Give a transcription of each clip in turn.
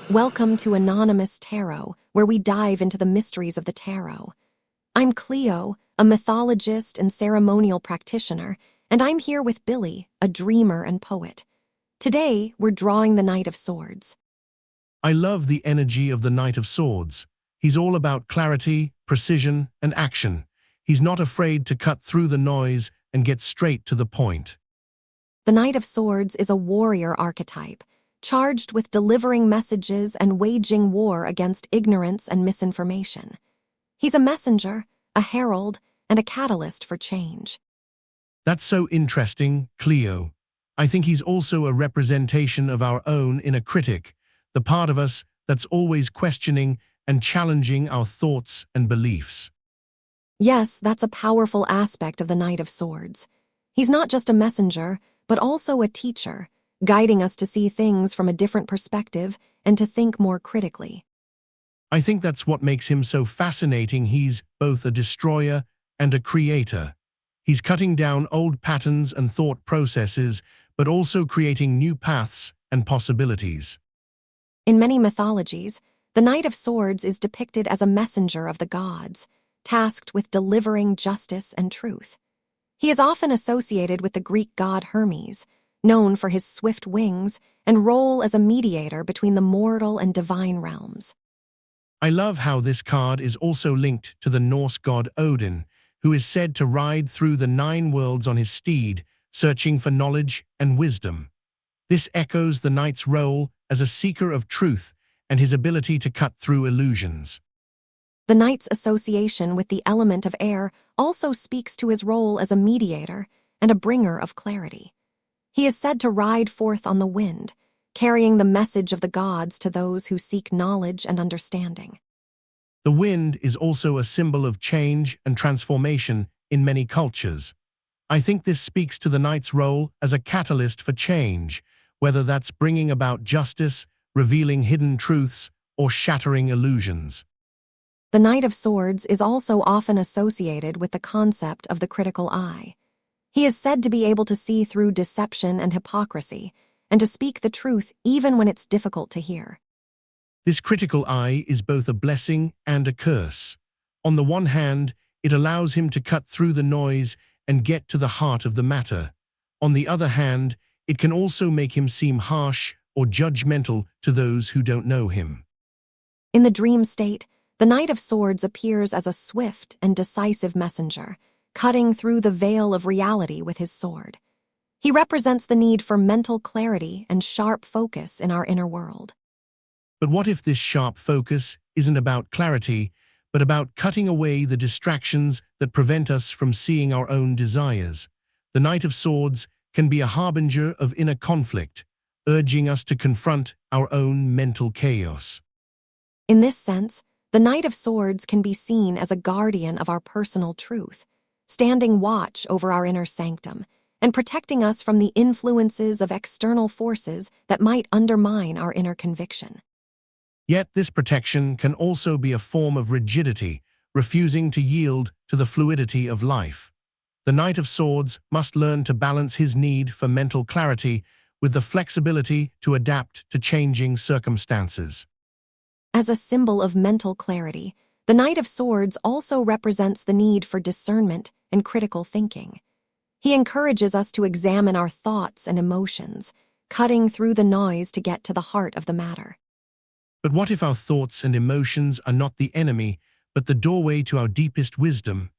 Welcome to Anonymous Tarot, where we dive into the mysteries of the tarot. I'm Kleo, a mythologist and ceremonial practitioner, and I'm here with Billie, a dreamer and poet. Today, we're drawing the Knight of Swords. I love the energy of the Knight of Swords. He's all about clarity, precision, and action. He's not afraid to cut through the noise and get straight to the point. The Knight of Swords is a warrior archetype, charged with delivering messages and waging war against ignorance and misinformation. He's a messenger, a herald, and a catalyst for change. That's so interesting, Cleo. I think he's also a representation of our own inner critic, the part of us that's always questioning and challenging our thoughts and beliefs. Yes, that's a powerful aspect of the Knight of Swords. He's not just a messenger, but also a teacher, guiding us to see things from a different perspective and to think more critically. I think that's what makes him so fascinating. He's both a destroyer and a creator. He's cutting down old patterns and thought processes, but also creating new paths and possibilities. In many mythologies, the Knight of Swords is depicted as a messenger of the gods, tasked with delivering justice and truth. He is often associated with the Greek god Hermes, known for his swift wings and role as a mediator between the mortal and divine realms. I love how this card is also linked to the Norse god Odin, who is said to ride through the 9 worlds on his steed, searching for knowledge and wisdom. This echoes the knight's role as a seeker of truth and his ability to cut through illusions. The knight's association with the element of air also speaks to his role as a mediator and a bringer of clarity. He is said to ride forth on the wind, carrying the message of the gods to those who seek knowledge and understanding. The wind is also a symbol of change and transformation in many cultures. I think this speaks to the knight's role as a catalyst for change, whether that's bringing about justice, revealing hidden truths, or shattering illusions. The Knight of Swords is also often associated with the concept of the critical eye. He is said to be able to see through deception and hypocrisy, and to speak the truth even when it's difficult to hear. This critical eye is both a blessing and a curse. On the one hand, it allows him to cut through the noise and get to the heart of the matter. On the other hand, it can also make him seem harsh or judgmental to those who don't know him. In the dream state, the Knight of Swords appears as a swift and decisive messenger, cutting through the veil of reality with his sword. He represents the need for mental clarity and sharp focus in our inner world. But what if this sharp focus isn't about clarity, but about cutting away the distractions that prevent us from seeing our own desires? The Knight of Swords can be a harbinger of inner conflict, urging us to confront our own mental chaos. In this sense, the Knight of Swords can be seen as a guardian of our personal truth, standing watch over our inner sanctum and protecting us from the influences of external forces that might undermine our inner conviction. Yet this protection can also be a form of rigidity, refusing to yield to the fluidity of life. The Knight of Swords must learn to balance his need for mental clarity with the flexibility to adapt to changing circumstances. As a symbol of mental clarity, the Knight of Swords also represents the need for discernment and critical thinking. He encourages us to examine our thoughts and emotions, cutting through the noise to get to the heart of the matter. But what if our thoughts and emotions are not the enemy, but the doorway to our deepest wisdom?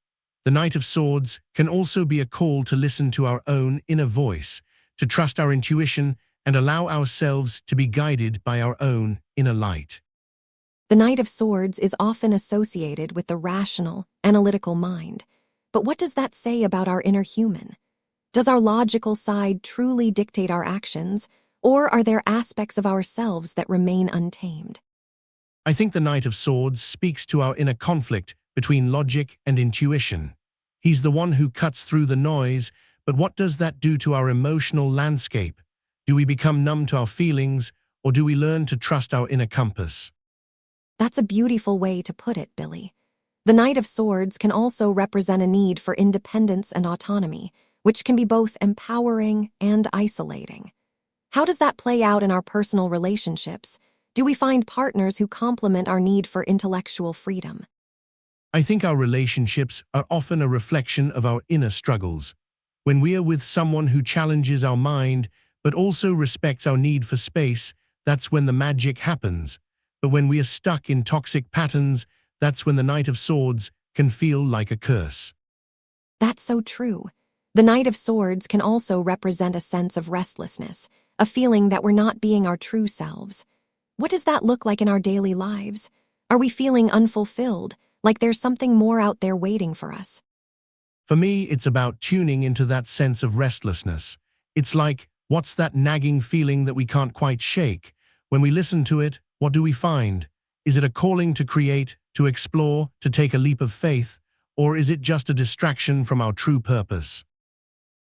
The Knight of Swords can also be a call to listen to our own inner voice, to trust our intuition and allow ourselves to be guided by our own inner light. The Knight of Swords is often associated with the rational, analytical mind. But what does that say about our inner human? Does our logical side truly dictate our actions, or are there aspects of ourselves that remain untamed? I think the Knight of Swords speaks to our inner conflict between logic and intuition. He's the one who cuts through the noise, but what does that do to our emotional landscape? Do we become numb to our feelings, or do we learn to trust our inner compass? That's a beautiful way to put it, Billie. The Knight of Swords can also represent a need for independence and autonomy, which can be both empowering and isolating. How does that play out in our personal relationships? Do we find partners who complement our need for intellectual freedom? I think our relationships are often a reflection of our inner struggles. When we are with someone who challenges our mind, but also respects our need for space, that's when the magic happens. But when we are stuck in toxic patterns, that's when the Knight of Swords can feel like a curse. That's so true. The Knight of Swords can also represent a sense of restlessness, a feeling that we're not being our true selves. What does that look like in our daily lives? Are we feeling unfulfilled, like there's something more out there waiting for us? For me, it's about tuning into that sense of restlessness. It's like, what's that nagging feeling that we can't quite shake? When we listen to it, what do we find? Is it a calling to create, to explore, to take a leap of faith? Or is it just a distraction from our true purpose?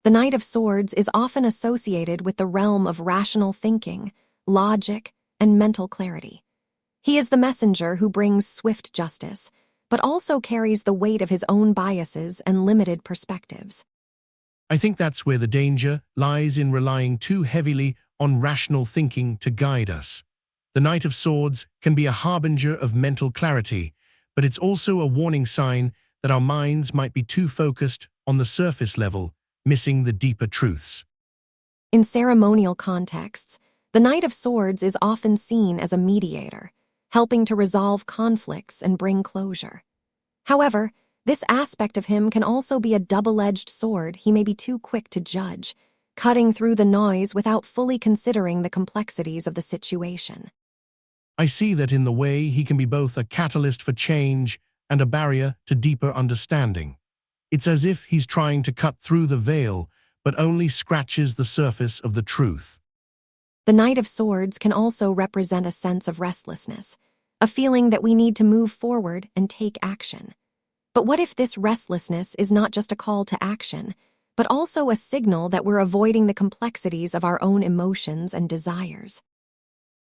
The Knight of Swords is often associated with the realm of rational thinking, logic, and mental clarity. He is the messenger who brings swift justice, but also carries the weight of his own biases and limited perspectives. I think that's where the danger lies, in relying too heavily on rational thinking to guide us. The Knight of Swords can be a harbinger of mental clarity, but it's also a warning sign that our minds might be too focused on the surface level, missing the deeper truths. In ceremonial contexts, the Knight of Swords is often seen as a mediator, helping to resolve conflicts and bring closure. However, this aspect of him can also be a double-edged sword. He may be too quick to judge, cutting through the noise without fully considering the complexities of the situation. I see that in the way he can be both a catalyst for change and a barrier to deeper understanding. It's as if he's trying to cut through the veil, but only scratches the surface of the truth. The Knight of Swords can also represent a sense of restlessness, a feeling that we need to move forward and take action. But what if this restlessness is not just a call to action, but also a signal that we're avoiding the complexities of our own emotions and desires?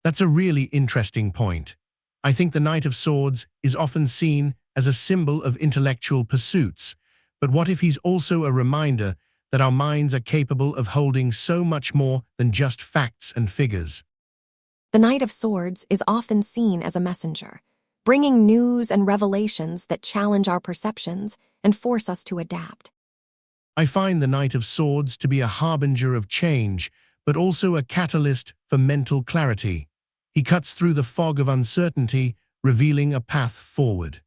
That's a really interesting point. I think the Knight of Swords is often seen as a symbol of intellectual pursuits, but what if he's also a reminder that our minds are capable of holding so much more than just facts and figures? The Knight of Swords is often seen as a messenger, bringing news and revelations that challenge our perceptions and force us to adapt. I find the Knight of Swords to be a harbinger of change, but also a catalyst for mental clarity. He cuts through the fog of uncertainty, revealing a path forward.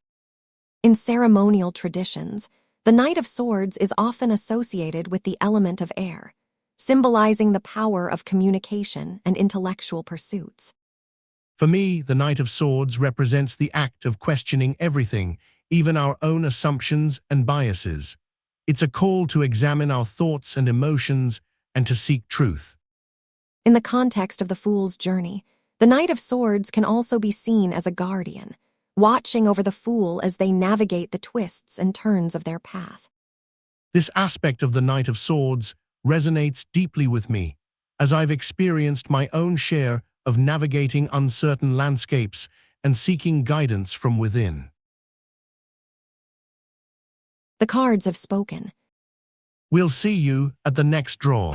In ceremonial traditions, the Knight of Swords is often associated with the element of air, symbolizing the power of communication and intellectual pursuits. For me, the Knight of Swords represents the act of questioning everything, even our own assumptions and biases. It's a call to examine our thoughts and emotions and to seek truth. In the context of the Fool's journey, the Knight of Swords can also be seen as a guardian, watching over the fool as they navigate the twists and turns of their path. This aspect of the Knight of Swords resonates deeply with me, as I've experienced my own share of navigating uncertain landscapes and seeking guidance from within. The cards have spoken. We'll see you at the next draw.